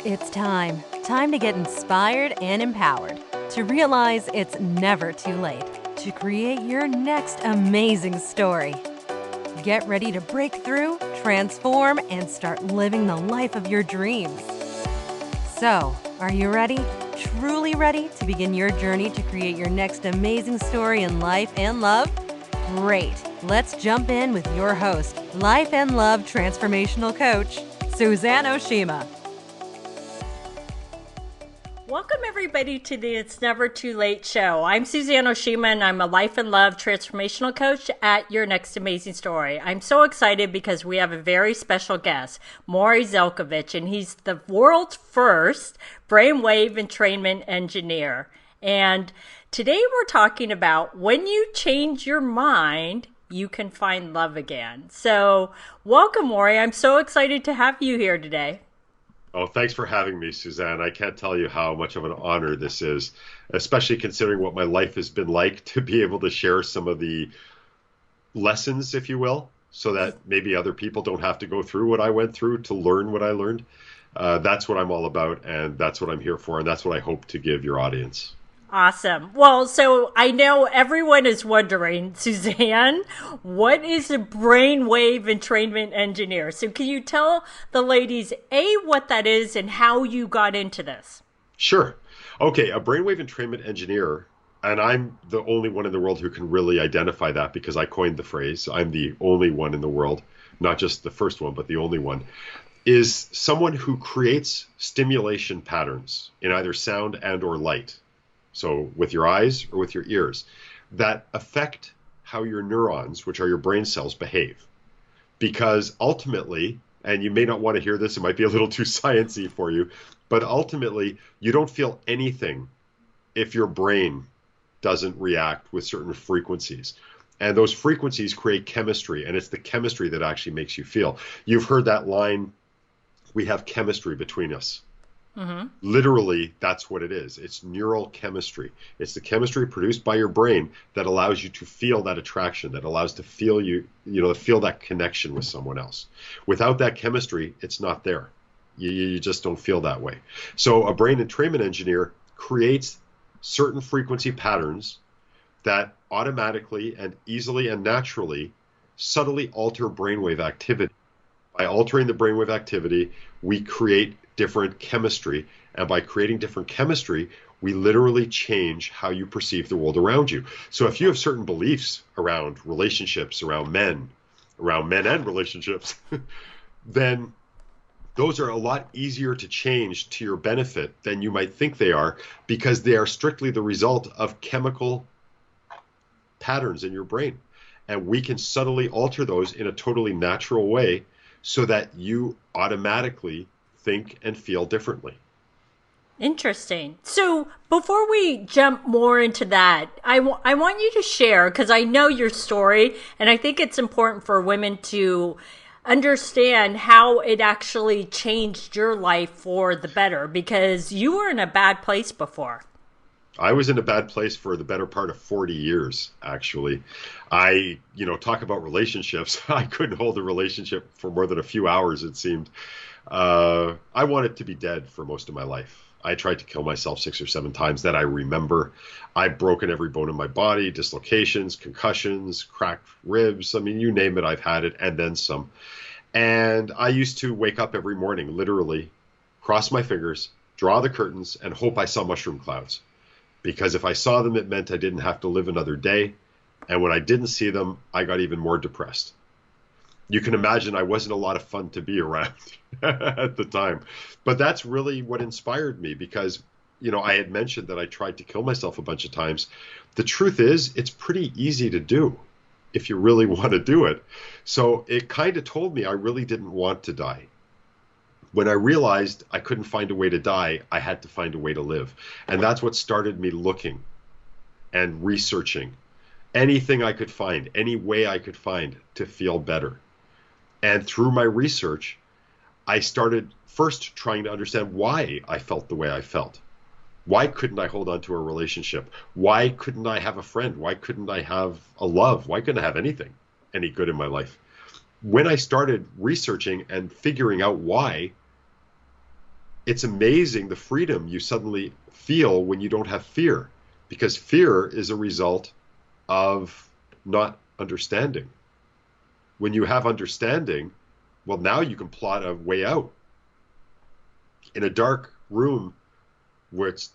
It's time. Time to get inspired and empowered. To realize it's never too late to create your next amazing story. Get ready to break through, transform, and start living the life of your dreams. So, are you ready? Truly ready to begin your journey to create your next amazing story in life and love? Great. Let's jump in with your host, Life and Love Transformational Coach, Suzanne Oshima. Welcome, everybody, to the It's Never Too Late show. I'm Suzanne Oshima, and I'm a life and love transformational coach at Your Next Amazing Story. I'm so excited because we have a very special guest, Maury Zelkovich, and he's the world's first brainwave entrainment engineer. And today we're talking about when you change your mind, you can find love again. So welcome, Maury. I'm so excited to have you here today. Oh, thanks for having me, Suzanne. I can't tell you how much of an honor this is, especially considering what my life has been like, to be able to share some of the lessons, if you will, so that maybe other people don't have to go through what I went through to learn what I learned. That's what I'm all about, and that's what I'm here for, and that's what I hope to give your audience. Awesome. Well, so I know everyone is wondering, Suzanne, what is a brainwave entrainment engineer? So can you tell the ladies, A, what that is and how you got into this? Sure. Okay, a brainwave entrainment engineer, and I'm the only one in the world who can really identify that because I coined the phrase. I'm the only one in the world, not just the first one, but the only one, is someone who creates stimulation patterns in either sound and or light. So with your eyes or with your ears, that affect how your neurons, which are your brain cells, behave. Because ultimately, and you may not want to hear this, it might be a little too sciencey for you, but ultimately, you don't feel anything if your brain doesn't react with certain frequencies. And those frequencies create chemistry, and it's the chemistry that actually makes you feel. You've heard that line, we have chemistry between us. Mm-hmm. Literally, that's what it is. It's neural chemistry. It's the chemistry produced by your brain that allows you to feel that attraction, that allows to feel to feel that connection with someone else. Without that chemistry, it's not there. You just don't feel that way. So a brain entrainment engineer creates certain frequency patterns that automatically and easily and naturally subtly alter brainwave activity. By altering the brainwave activity, we create different chemistry, and by creating different chemistry, we literally change how you perceive the world around you. So if you have certain beliefs around relationships, around men and relationships, then those are a lot easier to change to your benefit than you might think they are, because they are strictly the result of chemical patterns in your brain. And we can subtly alter those in a totally natural way so that you automatically think and feel differently. Interesting. So before we jump more into that, I want you to share, because I know your story, and I think it's important for women to understand how it actually changed your life for the better, because you were in a bad place before. I was in a bad place for the better part of 40 years, actually. I talk about relationships. I couldn't hold a relationship for more than a few hours, it seemed. I wanted to be dead for most of my life. I tried to kill myself 6 or 7 times that I remember. I've broken every bone in my body, dislocations, concussions, cracked ribs. I mean, you name it, I've had it, and then some. And I used to wake up every morning, literally, cross my fingers, draw the curtains, and hope I saw mushroom clouds. Because if I saw them, it meant I didn't have to live another day. And when I didn't see them, I got even more depressed. You can imagine I wasn't a lot of fun to be around at the time. But that's really what inspired me, because, I had mentioned that I tried to kill myself a bunch of times. The truth is, it's pretty easy to do if you really want to do it. So it kind of told me I really didn't want to die. When I realized I couldn't find a way to die, I had to find a way to live. And that's what started me looking and researching anything I could find, any way I could find to feel better. And through my research, I started first trying to understand why I felt the way I felt. Why couldn't I hold on to a relationship? Why couldn't I have a friend? Why couldn't I have a love? Why couldn't I have anything, any good in my life? When I started researching and figuring out why, it's amazing the freedom you suddenly feel when you don't have fear, because fear is a result of not understanding. When you have understanding, well, now you can plot a way out. In a dark room where it's,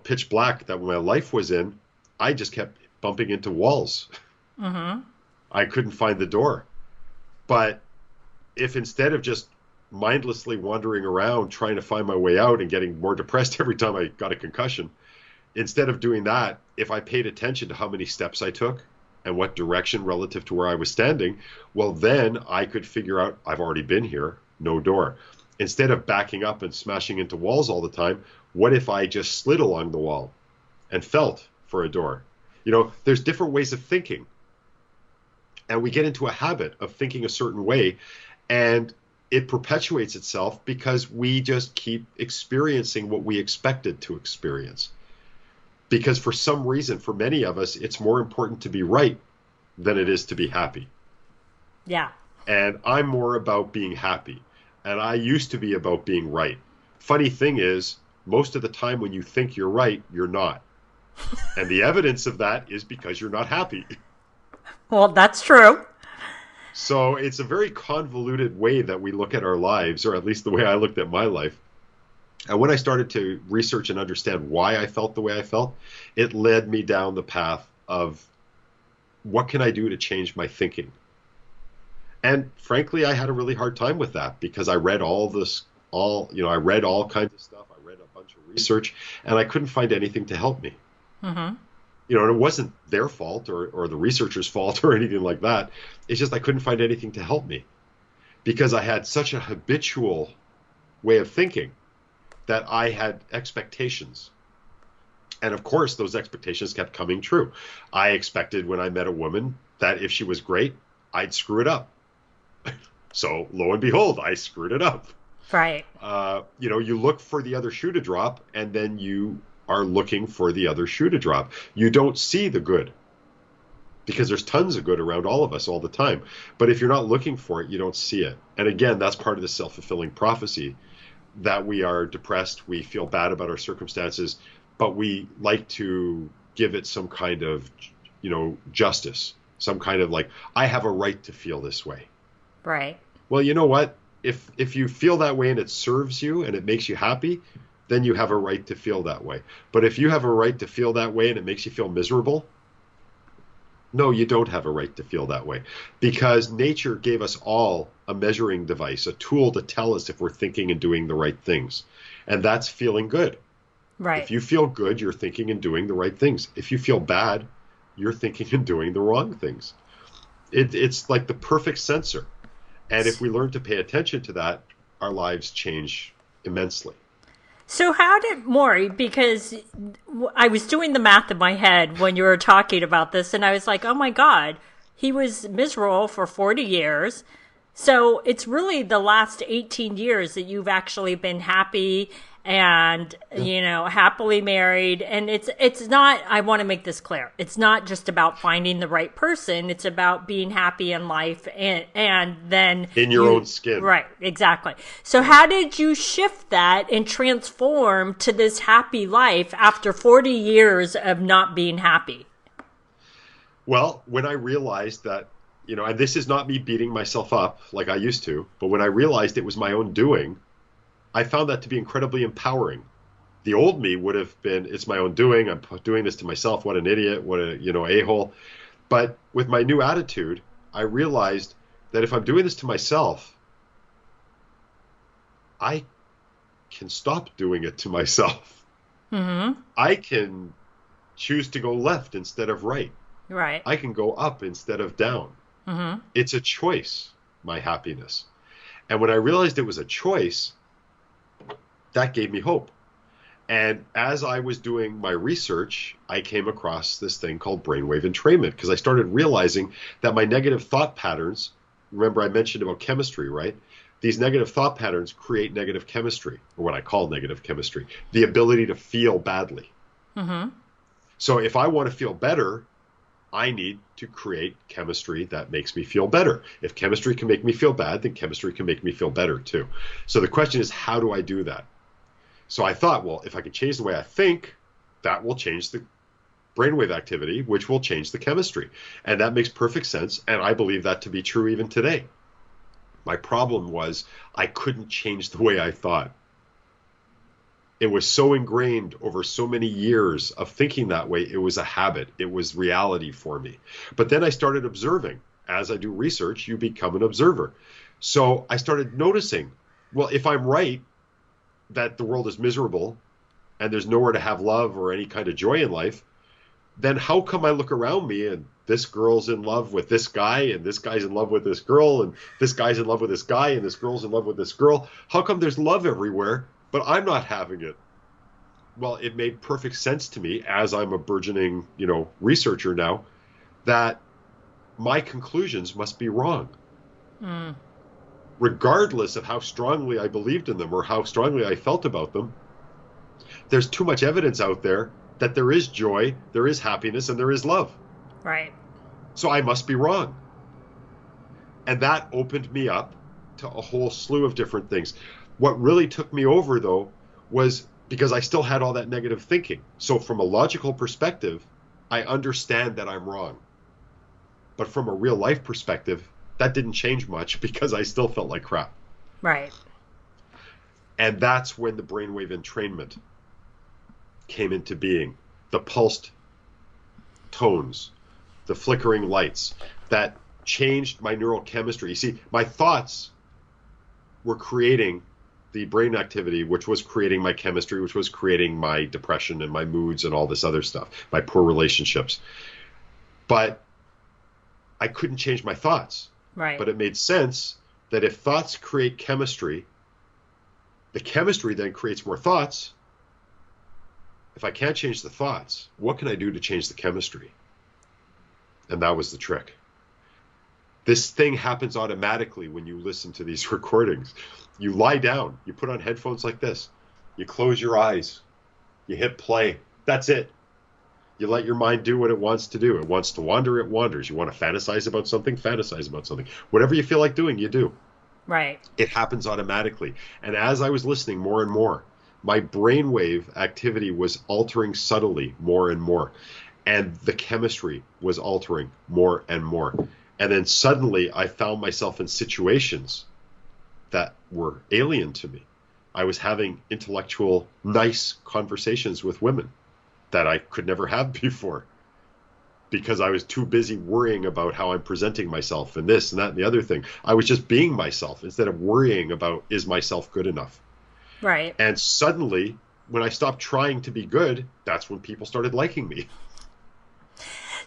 pitch black that my life was in, I just kept bumping into walls. Mm-hmm. I couldn't find the door. But if instead of just mindlessly wandering around trying to find my way out and getting more depressed every time I got a concussion, instead of doing that, if I paid attention to how many steps I took and what direction relative to where I was standing, well, then I could figure out I've already been here, no door. Instead of backing up and smashing into walls all the time, what if I just slid along the wall and felt for a door? There's different ways of thinking. And we get into a habit of thinking a certain way, and it perpetuates itself because we just keep experiencing what we expected to experience. Because for some reason, for many of us, it's more important to be right than it is to be happy. Yeah. And I'm more about being happy. And I used to be about being right. Funny thing is, most of the time when you think you're right, you're not. And the evidence of that is because you're not happy. Well, that's true. So it's a very convoluted way that we look at our lives, or at least the way I looked at my life. And when I started to research and understand why I felt the way I felt, it led me down the path of what can I do to change my thinking? And frankly, I had a really hard time with that because I read I read all kinds of stuff. I read a bunch of research, and I couldn't find anything to help me. Mm-hmm. And it wasn't their fault or the researcher's fault or anything like that. It's just I couldn't find anything to help me because I had such a habitual way of thinking that I had expectations. And of course, those expectations kept coming true. I expected when I met a woman that if she was great, I'd screw it up. So lo and behold, I screwed it up. Right. You look for the other shoe to drop, and then you are looking for the other shoe to drop. You don't see the good because there's tons of good around all of us all the time. But if you're not looking for it, you don't see it. And again, that's part of the self-fulfilling prophecy, that we are depressed, we feel bad about our circumstances, but we like to give it some kind of, justice, some kind of like, I have a right to feel this way. Right. Well, you know what? If you feel that way and it serves you and it makes you happy, then you have a right to feel that way. But if you have a right to feel that way and it makes you feel miserable, no, you don't have a right to feel that way, because nature gave us all a measuring device, a tool to tell us if we're thinking and doing the right things. And that's feeling good. Right. If you feel good, you're thinking and doing the right things. If you feel bad, you're thinking and doing the wrong things. It's like the perfect sensor. And if we learn to pay attention to that, our lives change immensely. So how did Maury, because I was doing the math in my head when you were talking about this, and I was like, oh my God, he was miserable for 40 years. So it's really the last 18 years that you've actually been happy and, happily married. And it's not, I want to make this clear, it's not just about finding the right person. It's about being happy in life and then in your own skin. Right, exactly. So how did you shift that and transform to this happy life after 40 years of not being happy? Well, when I realized that, and this is not me beating myself up like I used to, but when I realized it was my own doing, I found that to be incredibly empowering. The old me would have been, it's my own doing, I'm doing this to myself, what an idiot, what a, a-hole. But with my new attitude, I realized that if I'm doing this to myself, I can stop doing it to myself. Mm-hmm. I can choose to go left instead of right. Right. I can go up instead of down. Mm-hmm. It's a choice, my happiness. And when I realized it was a choice, that gave me hope. And as I was doing my research, I came across this thing called brainwave entrainment, because I started realizing that my negative thought patterns, remember I mentioned about chemistry, right? These negative thought patterns create negative chemistry, or what I call negative chemistry, the ability to feel badly. Mm-hmm. So if I want to feel better, I need to create chemistry that makes me feel better. If chemistry can make me feel bad, then chemistry can make me feel better too. So the question is, how do I do that? So I thought, well, if I can change the way I think, that will change the brainwave activity, which will change the chemistry. And that makes perfect sense. And I believe that to be true even today. My problem was I couldn't change the way I thought. It was so ingrained over so many years of thinking that way. It was a habit. It was reality for me. But then I started observing. As I do research, you become an observer. So I started noticing, well, if I'm right that the world is miserable and there's nowhere to have love or any kind of joy in life, then how come I look around me and this girl's in love with this guy and this guy's in love with this girl and this guy's in love with this guy and this girl's in love with this girl? How come there's love everywhere, but I'm not having it? Well, it made perfect sense to me as I'm a burgeoning, researcher now, that my conclusions must be wrong. Regardless of how strongly I believed in them or how strongly I felt about them, there's too much evidence out there that there is joy, there is happiness, and there is love. Right. So I must be wrong. And that opened me up to a whole slew of different things. What really took me over, though, was because I still had all that negative thinking. So from a logical perspective, I understand that I'm wrong. But from a real life perspective, that didn't change much because I still felt like crap. Right. And that's when the brainwave entrainment came into being. The pulsed tones, the flickering lights that changed my neural chemistry. You see, my thoughts were creating the brain activity, which was creating my chemistry, which was creating my depression and my moods and all this other stuff, my poor relationships. But I couldn't change my thoughts. Right. But it made sense that if thoughts create chemistry, the chemistry then creates more thoughts. If I can't change the thoughts, what can I do to change the chemistry? And that was the trick. This thing happens automatically when you listen to these recordings. You lie down, you put on headphones like this, you close your eyes, you hit play. That's it. You let your mind do what it wants to do. It wants to wander, it wanders. You want to fantasize about something, fantasize about something. Whatever you feel like doing, you do. Right. It happens automatically. And as I was listening more and more, my brainwave activity was altering subtly more and more. And the chemistry was altering more and more. And then suddenly I found myself in situations that were alien to me. I was having intellectual, nice conversations with women that I could never have before because I was too busy worrying about how I'm presenting myself and this and that and the other thing. I was just being myself instead of worrying about, is myself good enough? Right. And suddenly, when I stopped trying to be good, that's when people started liking me.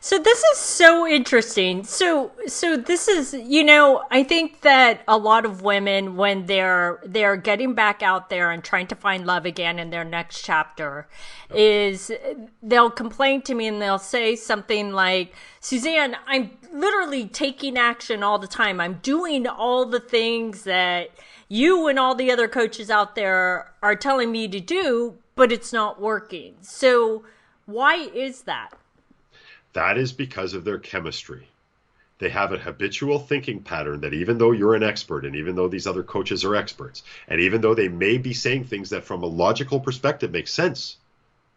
So this is so interesting. So this is, I think that a lot of women, when they're getting back out there and trying to find love again in their next chapter, is they'll complain to me and they'll say something like, Suzanne, I'm literally taking action all the time. I'm doing all the things that you and all the other coaches out there are telling me to do, but it's not working. So why is that? That is because of their chemistry. They have a habitual thinking pattern that even though you're an expert and even though these other coaches are experts, and even though they may be saying things that from a logical perspective make sense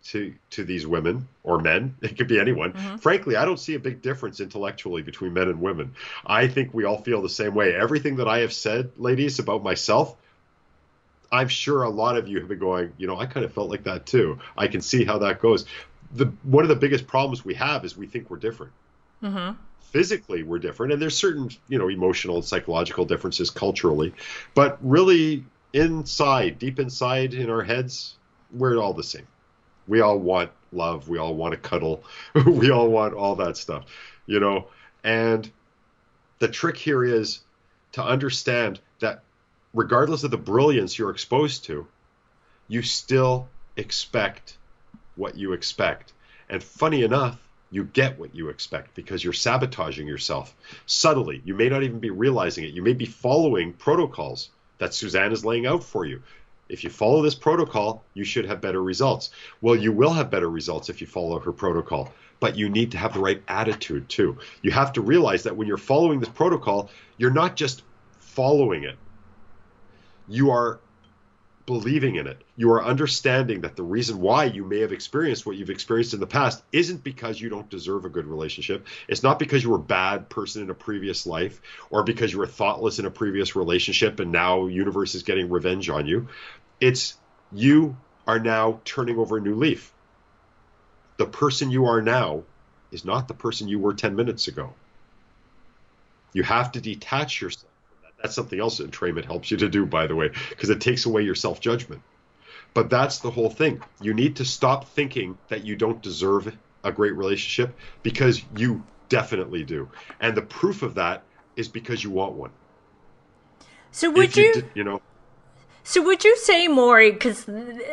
to these women or men, it could be anyone. Mm-hmm. Frankly, I don't see a big difference intellectually between men and women. I think we all feel the same way. Everything that I have said, ladies, about myself, I'm sure a lot of you have been going, I kind of felt like that too. I can see how that goes. One of the biggest problems we have is we think we're different. Mm-hmm. Physically, we're different, and there's certain, emotional and psychological differences culturally, but really inside, deep inside in our heads, we're all the same. We all want love. We all want to cuddle. We all want all that stuff, and the trick here is to understand that regardless of the brilliance you're exposed to, you still expect what you expect. And funny enough, you get what you expect because you're sabotaging yourself subtly. You may not even be realizing it. You may be following protocols that Suzanne is laying out for you. If you follow this protocol, you should have better results. Well, you will have better results if you follow her protocol, but you need to have the right attitude too. You have to realize that when you're following this protocol, you're not just following it. You are believing in it. You are understanding that the reason why you may have experienced what you've experienced in the past isn't because you don't deserve a good relationship. It's not because you were a bad person in a previous life or because you were thoughtless in a previous relationship and now universe is getting revenge on you. It's you are now turning over a new leaf. The person you are now is not the person you were 10 minutes ago. You have to detach yourself. That's something else that entrainment helps you to do, by the way, because it takes away your self-judgment. But that's the whole thing. You need to stop thinking that you don't deserve a great relationship, because you definitely do. And the proof of that is because you want one. So would you So would you say, Maury, because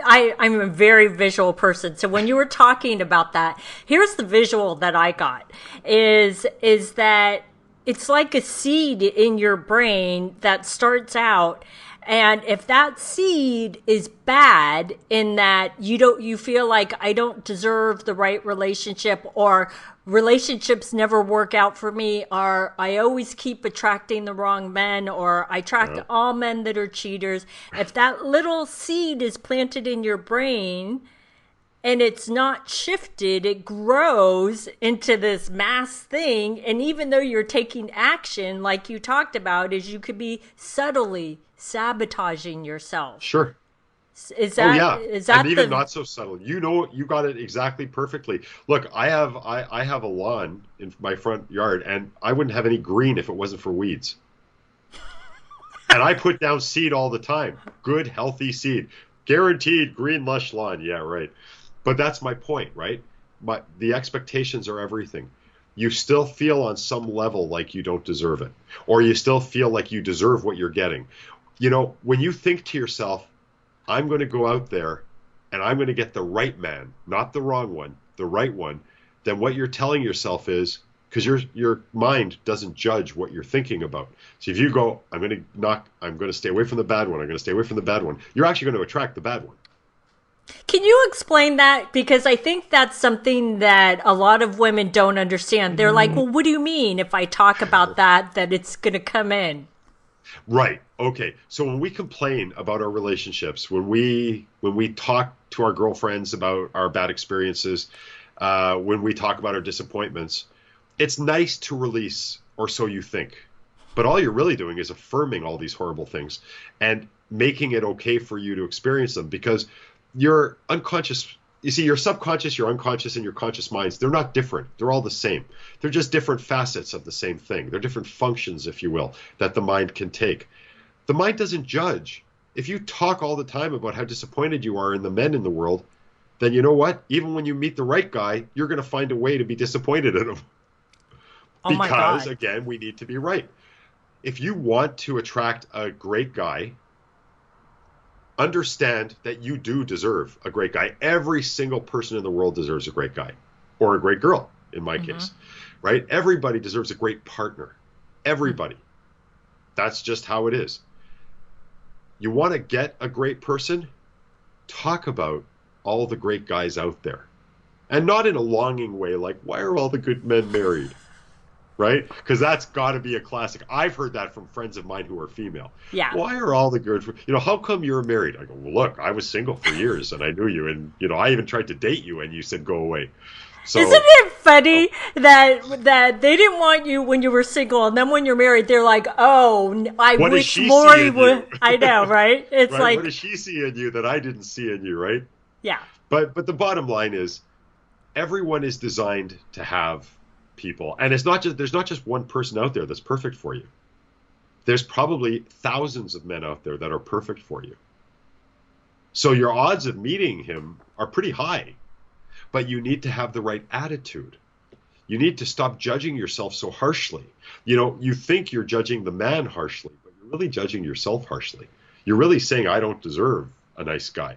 I'm a very visual person, so when you were talking about that, here's the visual that I got, is that it's like a seed in your brain that starts out, and if that seed is bad in that you feel like I don't deserve the right relationship, or relationships never work out for me, or I always keep attracting the wrong men, or I attract all men that are cheaters, if that little seed is planted in your brain and it's not shifted, it grows into this mass thing. And even though you're taking action, like you talked about, is you could be subtly sabotaging yourself. Sure. Is that, is that and even not so subtle. You got it exactly perfectly. Look, I have a lawn in my front yard, and I wouldn't have any green if it wasn't for weeds. And I put down seed all the time. Good, healthy seed. Guaranteed green, lush lawn. Yeah, right. But that's my point, right? The expectations are everything. You still feel on some level like you don't deserve it, or you still feel like you deserve what you're getting. When you think to yourself, I'm going to go out there and I'm going to get the right man, not the wrong one, the right one, then what you're telling yourself is, because your mind doesn't judge what you're thinking about. So if you go, I'm going to stay away from the bad one, I'm going to stay away from the bad one, you're actually going to attract the bad one. Can you explain that? Because I think that's something that a lot of women don't understand. They're like, well, what do you mean if I talk about that it's going to come in? Right. Okay. So when we complain about our relationships, when we talk to our girlfriends about our bad experiences, when we talk about our disappointments, it's nice to release, or so you think. But all you're really doing is affirming all these horrible things and making it okay for you to experience them, because your unconscious, you see, your subconscious, your unconscious, and your conscious minds, they're not different. They're all the same. They're just different facets of the same thing. They're different functions, if you will, that the mind can take. The mind doesn't judge. If you talk all the time about how disappointed you are in the men in the world, then you know what? Even when you meet the right guy, you're going to find a way to be disappointed in him. Oh my God. Because, again, we need to be right. If you want to attract a great guy, understand that you do deserve a great guy. Every single person in the world deserves a great guy, or a great girl, in my case, right? Everybody deserves a great partner. Everybody. That's just how it is. You want to get a great person? Talk about all the great guys out there. And not in a longing way, like, why are all the good men married? Right? Because that's got to be a classic. I've heard that from friends of mine who are female. Yeah. Why are all the good, how come you're married? I go, well, look, I was single for years and I knew you, and, I even tried to date you and you said, go away. So, isn't it funny that they didn't want you when you were single, and then when you're married, they're like, "Oh, I wish Maury would." I know, right? It's right? like, what does she see in you that I didn't see in you, right? Yeah. But the bottom line is, everyone is designed to have people, and there's not just one person out there that's perfect for you. There's probably thousands of men out there that are perfect for you. So your odds of meeting him are pretty high. But you need to have the right attitude. You need to stop judging yourself so harshly. You think you're judging the man harshly, but you're really judging yourself harshly. You're really saying, I don't deserve a nice guy.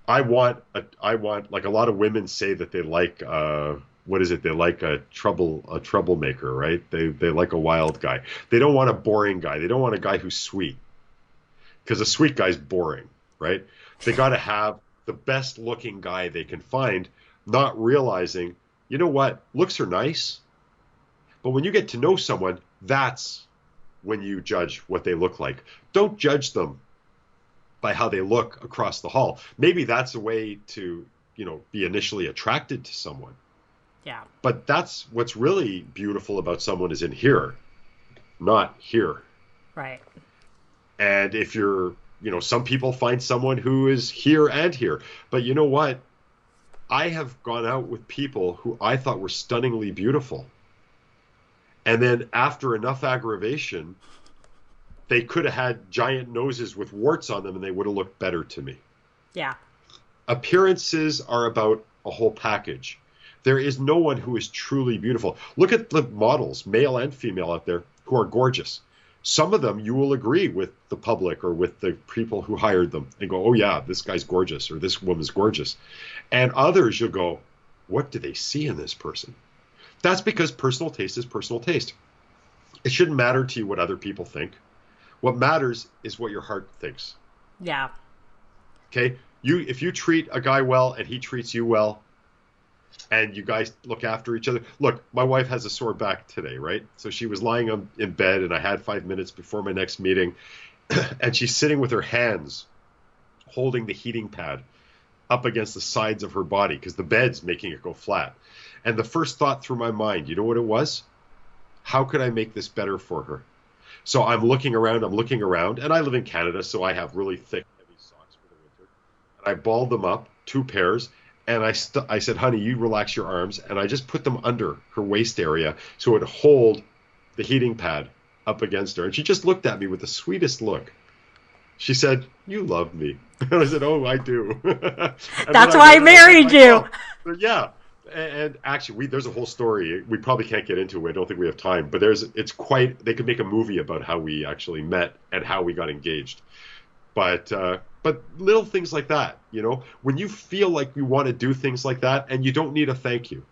I want, like a lot of women say that they like, they like a troublemaker, right? They like a wild guy. They don't want a boring guy. They don't want a guy who's sweet, because a sweet guy's boring, right? They got to have the best looking guy they can find, not realizing, you know what, looks are nice, but when you get to know someone, that's when you judge what they look like. Don't judge them. by how they look across the hall. Maybe that's a way to, be initially attracted to someone. Yeah. But that's what's really beautiful about someone is in here, not here. Right. And if you're, some people find someone who is here and here. But you know what? I have gone out with people who I thought were stunningly beautiful. And then after enough aggravation, they could have had giant noses with warts on them and they would have looked better to me. Yeah. Appearances are about a whole package. There is no one who is truly beautiful. Look at the models, male and female out there, who are gorgeous. Some of them you will agree with the public or with the people who hired them and go, oh yeah, this guy's gorgeous or this woman's gorgeous. And others you'll go, what do they see in this person? That's because personal taste is personal taste. It shouldn't matter to you what other people think. What matters is what your heart thinks. Yeah. Okay? If you treat a guy well and he treats you well, and you guys look after each other. Look, my wife has a sore back today, right? So she was lying in bed, and I had 5 minutes before my next meeting, and she's sitting with her hands holding the heating pad up against the sides of her body because the bed's making it go flat. And the first thought through my mind, you know what it was? How could I make this better for her? So I'm looking around, and I live in Canada, so I have really thick, heavy socks for the winter. And I balled them up, 2 pairs, and I said, honey, you relax your arms. And I just put them under her waist area so it would hold the heating pad up against her. And she just looked at me with the sweetest look. She said, you love me. And I said, oh, I do. That's why I married you. Yeah. And actually, there's a whole story. We probably can't get into it. I don't think we have time. But they could make a movie about how we actually met and how we got engaged. But little things like that, when you feel like you want to do things like that and you don't need a thank you.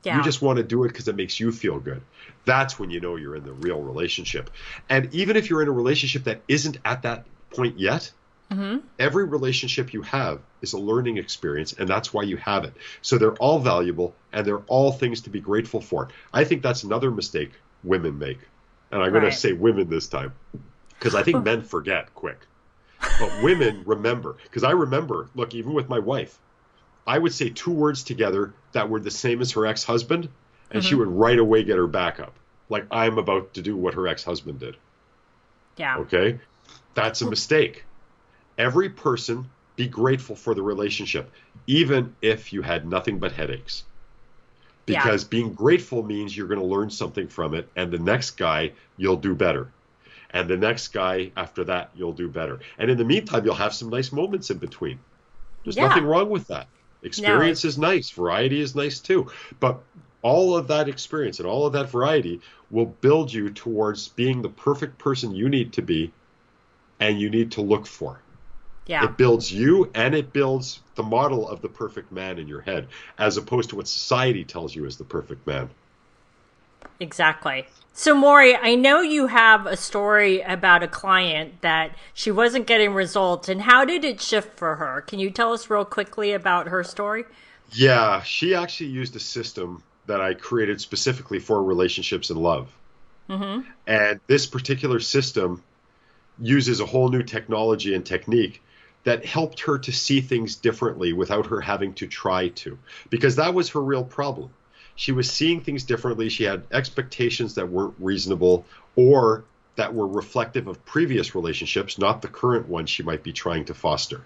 Yeah. You just want to do it because it makes you feel good. That's when you know you're in the real relationship. And even if you're in a relationship that isn't at that point yet, every relationship you have is a learning experience, and that's why you have it. So they're all valuable, and they're all things to be grateful for. I think that's another mistake women make. And I'm going to say women this time because I think men forget quick. But women remember, because I remember, look, even with my wife, I would say 2 words together that were the same as her ex-husband, and she would right away get her back up. Like I'm about to do what her ex-husband did. Yeah. Okay? That's a mistake. Every person, be grateful for the relationship, even if you had nothing but headaches. Because being grateful means you're going to learn something from it, and the next guy, you'll do better. And the next guy after that, you'll do better. And in the meantime, you'll have some nice moments in between. There's nothing wrong with that. Experience is nice. Variety is nice too. But all of that experience and all of that variety will build you towards being the perfect person you need to be and you need to look for. Yeah. It builds you and it builds the model of the perfect man in your head as opposed to what society tells you is the perfect man. Exactly. So, Maury, I know you have a story about a client that she wasn't getting results, and how did it shift for her? Can you tell us real quickly about her story? Yeah, she actually used a system that I created specifically for relationships and love. And this particular system uses a whole new technology and technique that helped her to see things differently without her having to try to, because that was her real problem. She was seeing things differently. She had expectations that weren't reasonable or that were reflective of previous relationships, not the current one she might be trying to foster.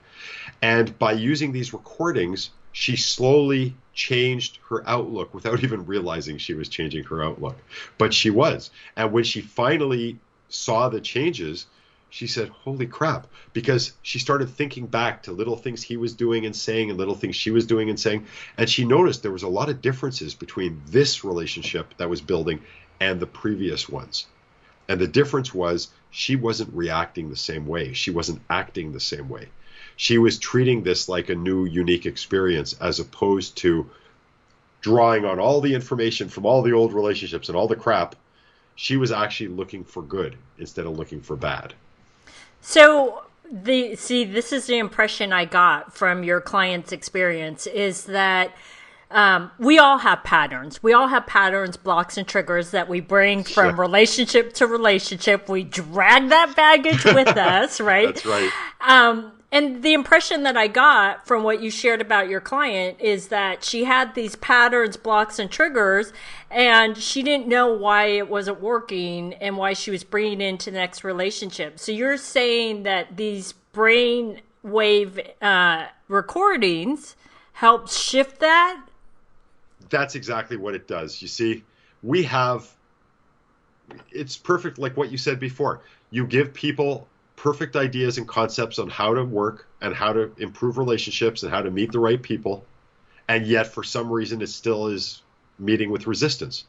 And by using these recordings, she slowly changed her outlook without even realizing she was changing her outlook. But she was. And when she finally saw the changes, she said, holy crap, because she started thinking back to little things he was doing and saying and little things she was doing and saying. And she noticed there was a lot of differences between this relationship that was building and the previous ones. And the difference was she wasn't reacting the same way. She wasn't acting the same way. She was treating this like a new, unique experience as opposed to drawing on all the information from all the old relationships and all the crap. She was actually looking for good instead of looking for bad. So, this is the impression I got from your client's experience is that we all have patterns. We all have patterns, blocks, and triggers that we bring from relationship to relationship. We drag that baggage with us, right? That's right. And the impression that I got from what you shared about your client is that she had these patterns, blocks, and triggers, and she didn't know why it wasn't working and why she was bringing it into the next relationship. So you're saying that these brain wave recordings help shift that? That's exactly what it does. You see, it's perfect like what you said before. You give people perfect ideas and concepts on how to work and how to improve relationships and how to meet the right people. And yet, for some reason, it still is meeting with resistance.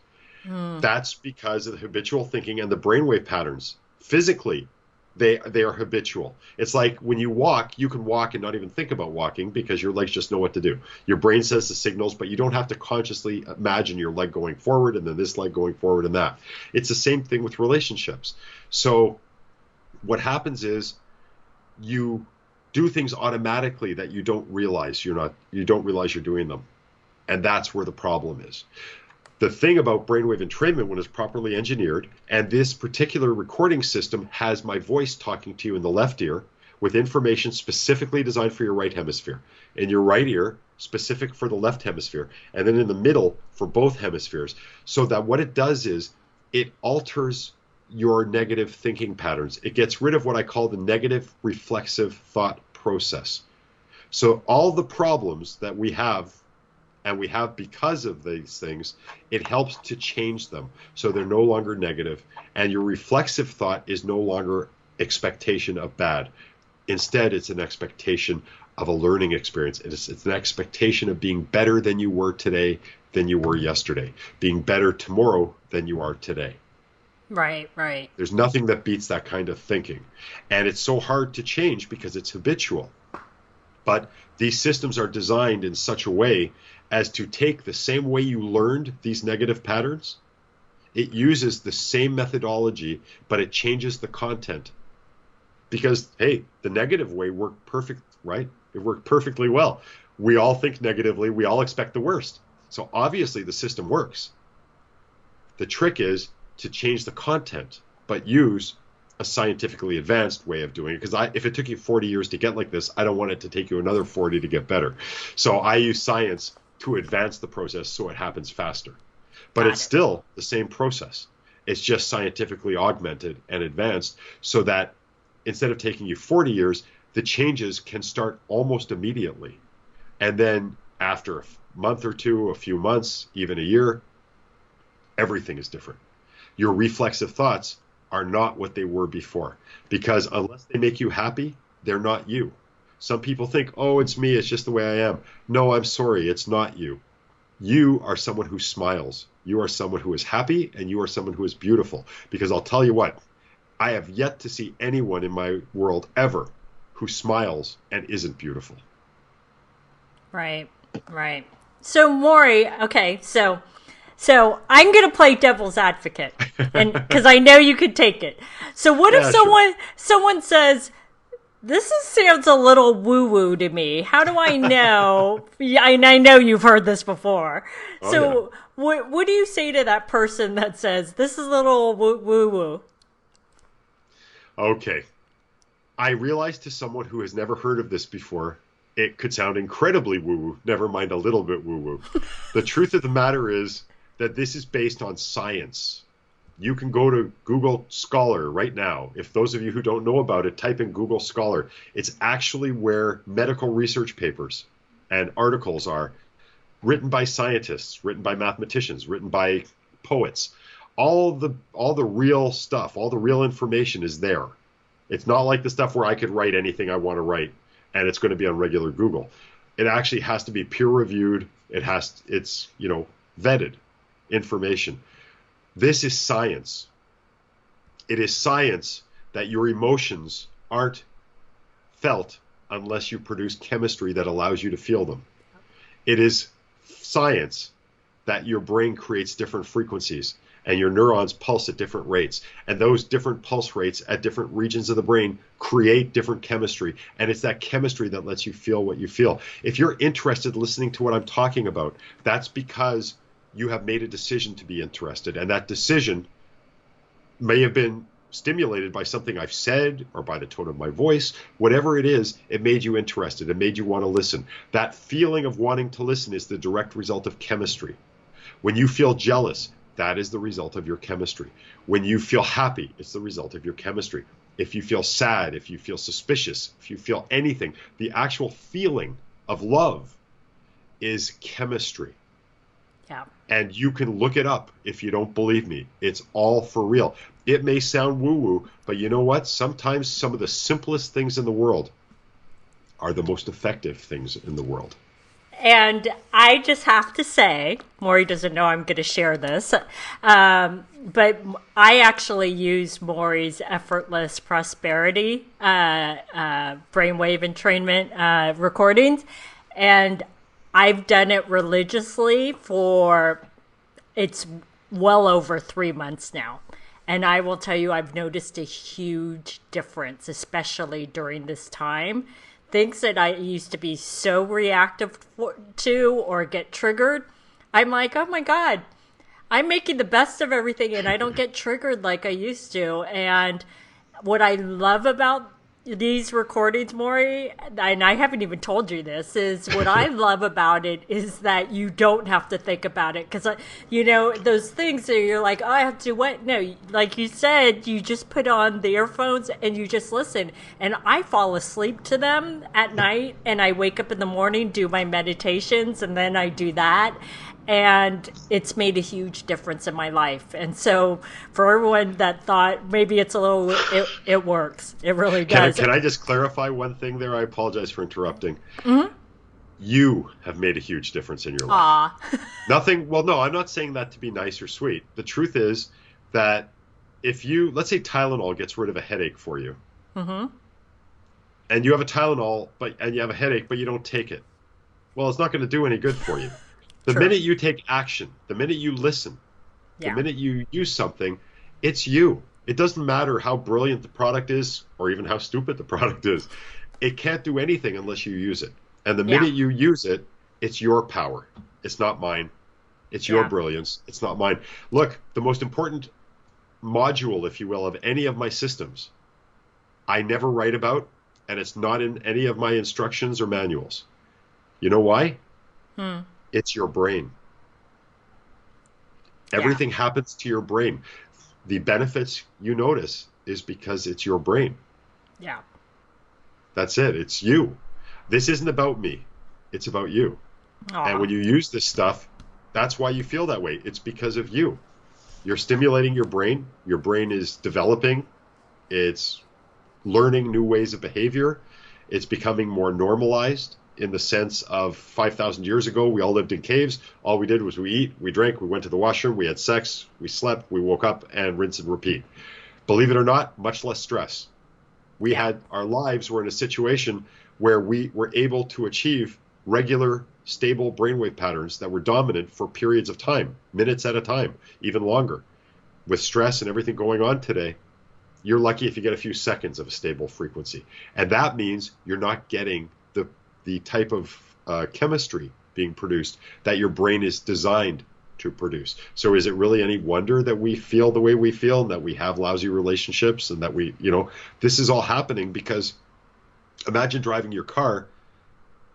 That's because of the habitual thinking and the brainwave patterns. Physically, they are habitual. It's like when you walk, you can walk and not even think about walking because your legs just know what to do. Your brain says the signals, but you don't have to consciously imagine your leg going forward and then this leg going forward and that. It's the same thing with relationships. So what happens is you do things automatically that you don't realize you don't realize you're doing them. And that's where the problem is. The thing about brainwave entrainment, when it's properly engineered, and this particular recording system has my voice talking to you in the left ear with information specifically designed for your right hemisphere, in your right ear specific for the left hemisphere, and then in the middle for both hemispheres, so that what it does is it alters your negative thinking patterns. It gets rid of what I call the negative reflexive thought process. So all the problems that we have, and we have because of these things, it helps to change them so they're no longer negative, and your reflexive thought is no longer expectation of bad. Instead, it's an expectation of a learning experience. It's an expectation of being better than you were today, than you were yesterday, being better tomorrow than you are today. Right. There's nothing that beats that kind of thinking. And it's so hard to change because it's habitual. But these systems are designed in such a way as to take the same way you learned these negative patterns. It uses the same methodology, but it changes the content. Because, hey, the negative way worked perfect, right? It worked perfectly well. We all think negatively. We all expect the worst. So obviously the system works. The trick is to change the content, but use a scientifically advanced way of doing it. Because if it took you 40 years to get like this, I don't want it to take you another 40 to get better. So I use science to advance the process so it happens faster. But it's still the same process. It's just scientifically augmented and advanced so that instead of taking you 40 years, the changes can start almost immediately. And then after a month or two, a few months, even a year, everything is different. Your reflexive thoughts are not what they were before, because unless they make you happy, they're not you. Some people think, oh, it's me, it's just the way I am. No, I'm sorry, it's not you. You are someone who smiles. You are someone who is happy, and you are someone who is beautiful. Because I'll tell you what, I have yet to see anyone in my world ever who smiles and isn't beautiful. Right. So Maury, okay, so I'm going to play devil's advocate, and because I know you could take it. So what if someone says, sounds a little woo-woo to me. How do I know? I know you've heard this before. What do you say to that person that says, this is a little woo-woo? Okay. I realize to someone who has never heard of this before, it could sound incredibly woo-woo, never mind a little bit woo-woo. The truth of the matter is that this is based on science. You can go to Google Scholar right now. If those of you who don't know about it, type in Google Scholar. It's actually where medical research papers and articles are written by scientists, written by mathematicians, written by poets. All the real stuff, all the real information is there. It's not like the stuff where I could write anything I want to write and it's going to be on regular Google. It actually has to be peer reviewed. It's vetted information. This is science. It is science that your emotions aren't felt unless you produce chemistry that allows you to feel them. It is science that your brain creates different frequencies. and your neurons pulse at different rates. And those different pulse rates at different regions of the brain create different chemistry. And it's that chemistry that lets you feel what you feel. If you're interested listening to what I'm talking about, that's because you have made a decision to be interested. And that decision may have been stimulated by something I've said or by the tone of my voice. Whatever it is, it made you interested. It made you want to listen. That feeling of wanting to listen is the direct result of chemistry. When you feel jealous, that is the result of your chemistry. When you feel happy, it's the result of your chemistry. If you feel sad, if you feel suspicious, if you feel anything, the actual feeling of love is chemistry. Yeah. And you can look it up if you don't believe me. It's all for real. It may sound woo-woo, but you know what? Sometimes some of the simplest things in the world are the most effective things in the world. And I just have to say, Maury doesn't know I'm going to share this, but I actually use Maury's Effortless Prosperity brainwave entrainment recordings, and I've done it religiously for, it's well over 3 months now. And I will tell you, I've noticed a huge difference, especially during this time. Things that I used to be so reactive to or get triggered, I'm like, oh my God, I'm making the best of everything and I don't get triggered like I used to. And what I love about these recordings, Maury, and I haven't even told you this, is what I love about it is that you don't have to think about it. Because, you know, those things that you're like, oh, I have to what? No, like you said, you just put on the earphones and you just listen. And I fall asleep to them at night and I wake up in the morning, do my meditations, and then I do that. And it's made a huge difference in my life. And so for everyone that thought maybe it's a little, it works. It really does. Can I just clarify one thing there? I apologize for interrupting. Mm-hmm. You have made a huge difference in your life. Aw. Nothing, well, no, I'm not saying that to be nice or sweet. The truth is that if you, let's say Tylenol gets rid of a headache for you. Mm-hmm. And you have a Tylenol, and you have a headache, but you don't take it. Well, it's not going to do any good for you. The True. minute you take action, the minute you listen, the minute you use something, it's you. It doesn't matter how brilliant the product is or even how stupid the product is. It can't do anything unless you use it. And the minute you use it, it's your power. It's not mine. It's your brilliance. It's not mine. Look, the most important module, if you will, of any of my systems, I never write about, and it's not in any of my instructions or manuals. You know why? It's your brain. Everything happens to your brain. The benefits you notice is because it's your brain. Yeah. That's it. It's you. This isn't about me. It's about you. Aww. And when you use this stuff, that's why you feel that way. It's because of you. You're stimulating your brain. Your brain is developing. It's learning new ways of behavior. It's becoming more normalized. In the sense of 5,000 years ago, we all lived in caves. All we did was we eat, we drank, we went to the washroom, we had sex, we slept, we woke up, and rinse and repeat. Believe it or not, much less stress. We had, our lives were in a situation where we were able to achieve regular, stable brainwave patterns that were dominant for periods of time, minutes at a time, even longer. With stress and everything going on today, you're lucky if you get a few seconds of a stable frequency. And that means you're not getting the type of chemistry being produced that your brain is designed to produce. So is it really any wonder that we feel the way we feel and that we have lousy relationships and that we, you know, this is all happening because imagine driving your car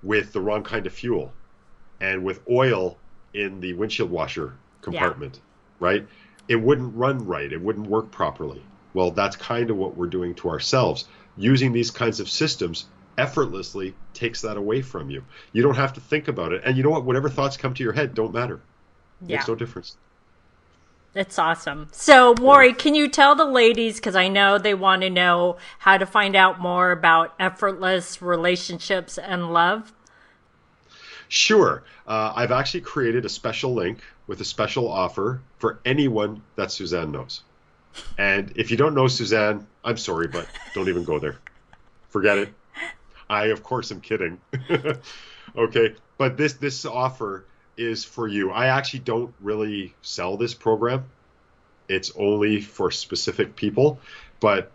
with the wrong kind of fuel and with oil in the windshield washer compartment, right? It wouldn't run right. It wouldn't work properly. Well, that's kind of what we're doing to ourselves. Using these kinds of systems effortlessly takes that away from you. You don't have to think about it. And you know what? Whatever thoughts come to your head don't matter. Makes no difference. That's awesome. So, Maury, can you tell the ladies, because I know they want to know how to find out more about effortless relationships and love? Sure. I've actually created a special link with a special offer for anyone that Suzanne knows. And if you don't know Suzanne, I'm sorry, but don't even go there. Forget it. I, of course, am kidding. Okay. But this offer is for you. I actually don't really sell this program. It's only for specific people. But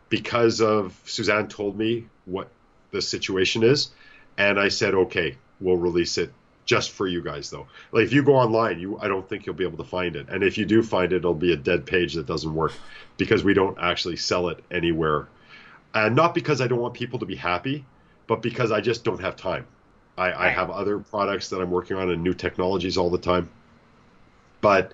because of Suzanne told me what the situation is, and I said, okay, we'll release it just for you guys, though. Like, if you go online, I don't think you'll be able to find it. And if you do find it, it'll be a dead page that doesn't work because we don't actually sell it anywhere. And not because I don't want people to be happy, but because I just don't have time. I have other products that I'm working on and new technologies all the time. But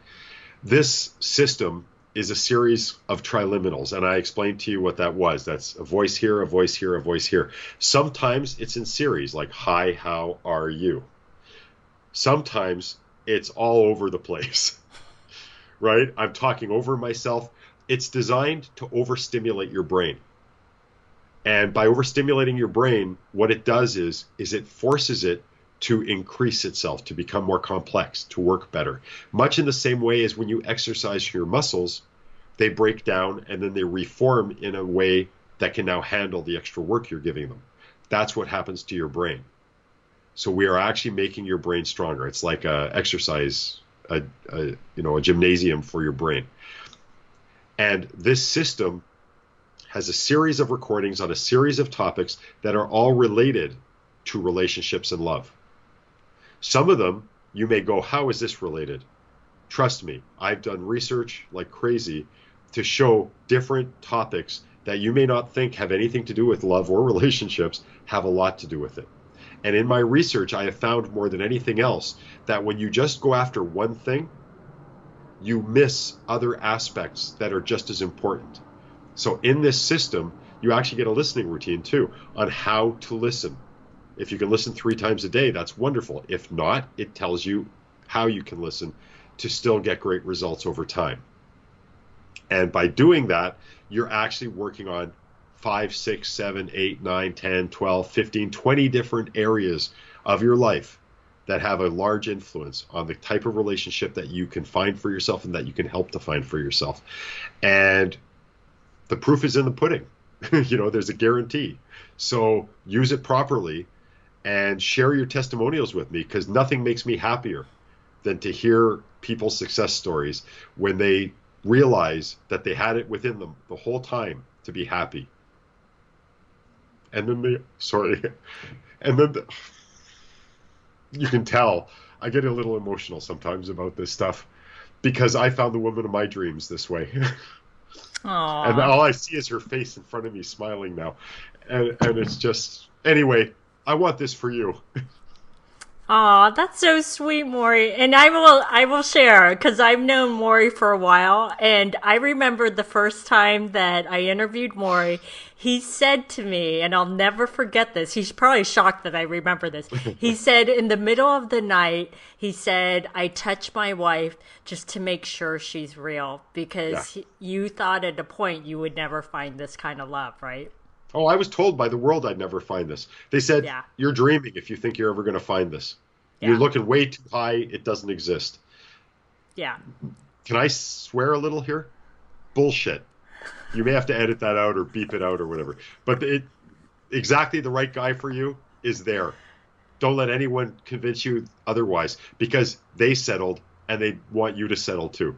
this system is a series of triliminals, and I explained to you what that was. That's a voice here, a voice here, a voice here. Sometimes it's in series, like, hi, how are you? Sometimes it's all over the place, right? I'm talking over myself. It's designed to overstimulate your brain. And by overstimulating your brain, what it does is it forces it to increase itself, to become more complex, to work better. Much in the same way as when you exercise your muscles, they break down and then they reform in a way that can now handle the extra work you're giving them. That's what happens to your brain. So we are actually making your brain stronger. It's like a exercise, a gymnasium for your brain. And this system has a series of recordings on a series of topics that are all related to relationships and love. Some of them, you may go, how is this related? Trust me, I've done research like crazy to show different topics that you may not think have anything to do with love or relationships have a lot to do with it. And in my research, I have found more than anything else that when you just go after one thing, you miss other aspects that are just as important. So in this system, you actually get a listening routine too on how to listen. If you can listen 3 times a day, that's wonderful. If not, it tells you how you can listen to still get great results over time. And by doing that, you're actually working on 5, 6, 7, 8, 9, 10, 12, 15, 20 different areas of your life that have a large influence on the type of relationship that you can find for yourself and that you can help to find for yourself. And the proof is in the pudding. There's a guarantee. So use it properly and share your testimonials with me, because nothing makes me happier than to hear people's success stories when they realize that they had it within them the whole time to be happy. And then you can tell I get a little emotional sometimes about this stuff because I found the woman of my dreams this way. Aww. And all I see is her face in front of me smiling now. And it's just, anyway, I want this for you. Aw, that's so sweet, Maury. And I will share, because I've known Maury for a while, and I remember the first time that I interviewed Maury, he said to me, and I'll never forget this, he's probably shocked that I remember this. He said in the middle of the night, he said, I touch my wife just to make sure she's real, because you thought at a point you would never find this kind of love, right? Oh, I was told by the world I'd never find this. They said, You're dreaming if you think you're ever going to find this. You're looking way too high. It doesn't exist. Yeah. Can I swear a little here? Bullshit. You may have to edit that out or beep it out or whatever. But exactly the right guy for you is there. Don't let anyone convince you otherwise, because they settled and they want you to settle too.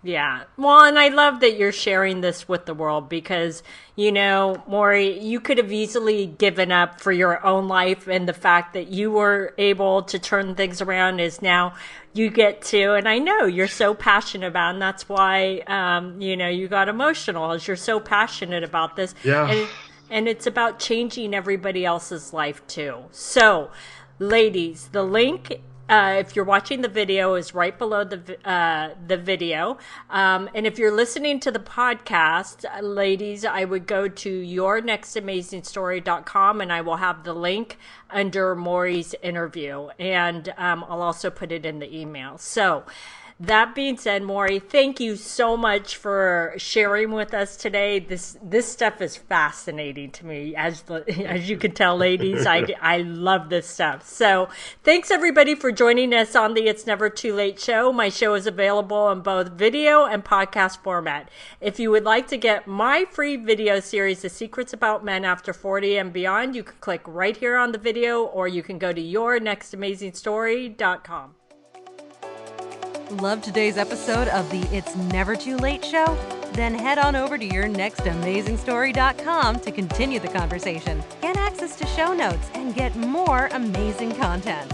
Yeah. Well, and I love that you're sharing this with the world because, Maury, you could have easily given up for your own life, and the fact that you were able to turn things around is now you get to, and I know you're so passionate about, and that's why, you got emotional as you're so passionate about this. Yeah. And it's about changing everybody else's life too. So, ladies, the link, if you're watching the video, is right below the video. And if you're listening to the podcast, ladies, I would go to yournextamazingstory.com, and I will have the link under Maury's interview. And I'll also put it in the email. So that being said, Maury, thank you so much for sharing with us today. This stuff is fascinating to me. As you can tell, ladies, I love this stuff. So thanks, everybody, for joining us on the It's Never Too Late show. My show is available in both video and podcast format. If you would like to get my free video series, The Secrets About Men After 40 and Beyond, you can click right here on the video, or you can go to yournextamazingstory.com. Love today's episode of the It's Never Too Late show? Then head on over to yournextamazingstory.com to continue the conversation, get access to show notes, and get more amazing content.